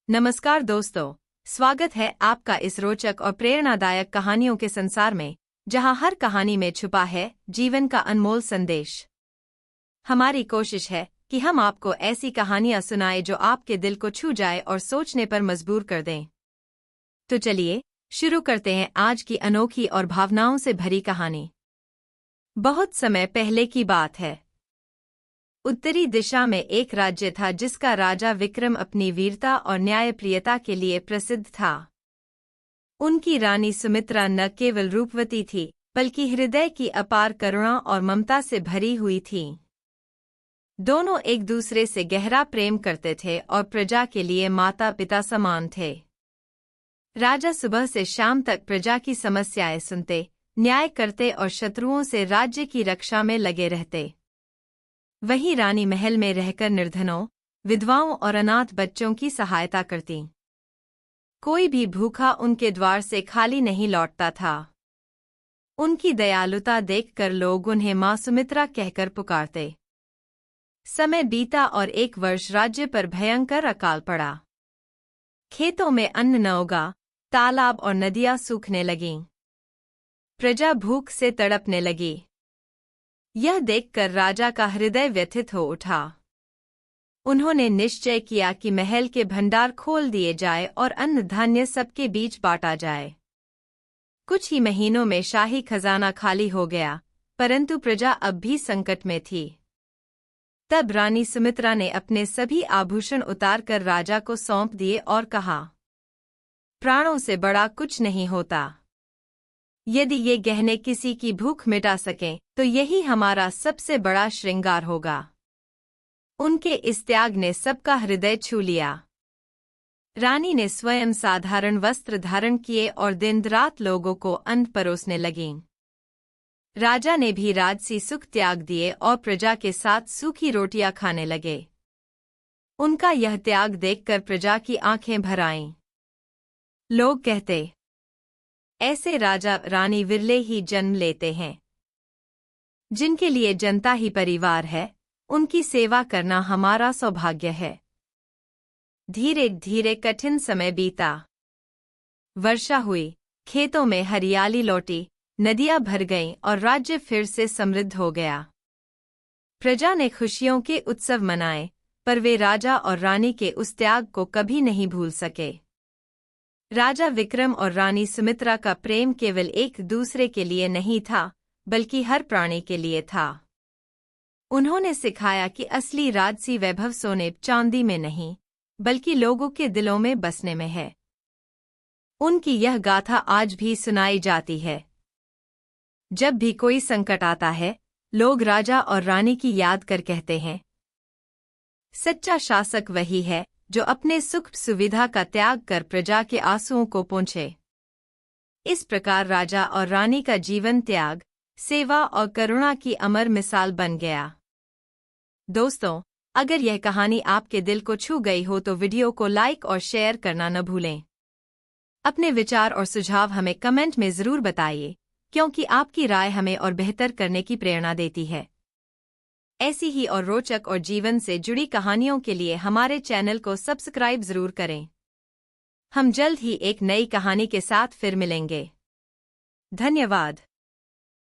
नमस्कार दोस्तों, स्वागत है आपका इस रोचक और प्रेरणादायक कहानियों के संसार में, जहां हर कहानी में छुपा है जीवन का अनमोल संदेश। हमारी कोशिश है कि हम आपको ऐसी कहानियां सुनाएं जो आपके दिल को छू जाए और सोचने पर मजबूर कर दें। तो चलिए शुरू करते हैं आज की अनोखी और भावनाओं से भरी कहानी। बहुत समय पहले की बात है। उत्तरी दिशा में एक राज्य था जिसका राजा विक्रम अपनी वीरता और न्यायप्रियता के लिए प्रसिद्ध था। उनकी रानी सुमित्रा न केवल रूपवती थी, बल्कि हृदय की अपार करुणा और ममता से भरी हुई थी। दोनों एक दूसरे से गहरा प्रेम करते थे और प्रजा के लिए माता पिता समान थे। राजा सुबह से शाम तक प्रजा की समस्याएं सुनते, न्याय करते और शत्रुओं से राज्य की रक्षा में लगे रहते। वहीं रानी महल में रहकर निर्धनों, विधवाओं और अनाथ बच्चों की सहायता करती। कोई भी भूखा उनके द्वार से खाली नहीं लौटता था। उनकी दयालुता देखकर लोग उन्हें मां सुमित्रा कहकर पुकारते। समय बीता और एक वर्ष राज्य पर भयंकर अकाल पड़ा। खेतों में अन्न न उगा, तालाब और नदियां सूखने लगीं। प्रजा भूख से तड़पने लगी। यह देखकर राजा का हृदय व्यथित हो उठा। उन्होंने निश्चय किया कि महल के भंडार खोल दिए जाए और अन्न धान्य सबके बीच बांटा जाए। कुछ ही महीनों में शाही खजाना खाली हो गया, परंतु प्रजा अब भी संकट में थी। तब रानी सुमित्रा ने अपने सभी आभूषण उतारकर राजा को सौंप दिए और कहा, प्राणों से बड़ा कुछ नहीं होता। यदि ये गहने किसी की भूख मिटा सकें, तो यही हमारा सबसे बड़ा श्रृंगार होगा। उनके इस त्याग ने सबका हृदय छू लिया। रानी ने स्वयं साधारण वस्त्र धारण किए और दिन रात लोगों को अन्न परोसने लगीं। राजा ने भी राजसी सुख त्याग दिए और प्रजा के साथ सूखी रोटियां खाने लगे। उनका यह त्याग देखकर प्रजा की आंखें भर आईं। लोग कहते, ऐसे राजा रानी विरले ही जन्म लेते हैं। जिनके लिए जनता ही परिवार है, उनकी सेवा करना हमारा सौभाग्य है। धीरे धीरे कठिन समय बीता। वर्षा हुई, खेतों में हरियाली लौटी, नदियां भर गईं और राज्य फिर से समृद्ध हो गया। प्रजा ने खुशियों के उत्सव मनाए, पर वे राजा और रानी के उस त्याग को कभी नहीं भूल सके। राजा विक्रम और रानी सुमित्रा का प्रेम केवल एक दूसरे के लिए नहीं था, बल्कि हर प्राणी के लिए था। उन्होंने सिखाया कि असली राजसी वैभव सोने चांदी में नहीं, बल्कि लोगों के दिलों में बसने में है। उनकी यह गाथा आज भी सुनाई जाती है। जब भी कोई संकट आता है, लोग राजा और रानी की याद कर कहते हैं, सच्चा शासक वही है जो अपने सुख सुविधा का त्याग कर प्रजा के आंसुओं को पोंछे। इस प्रकार राजा और रानी का जीवन त्याग, सेवा और करुणा की अमर मिसाल बन गया। दोस्तों, अगर यह कहानी आपके दिल को छू गई हो तो वीडियो को लाइक और शेयर करना न भूलें। अपने विचार और सुझाव हमें कमेंट में जरूर बताइए, क्योंकि आपकी राय हमें और बेहतर करने की प्रेरणा देती है। ऐसी ही और रोचक और जीवन से जुड़ी कहानियों के लिए हमारे चैनल को सब्सक्राइब जरूर करें। हम जल्द ही एक नई कहानी के साथ फिर मिलेंगे। धन्यवाद।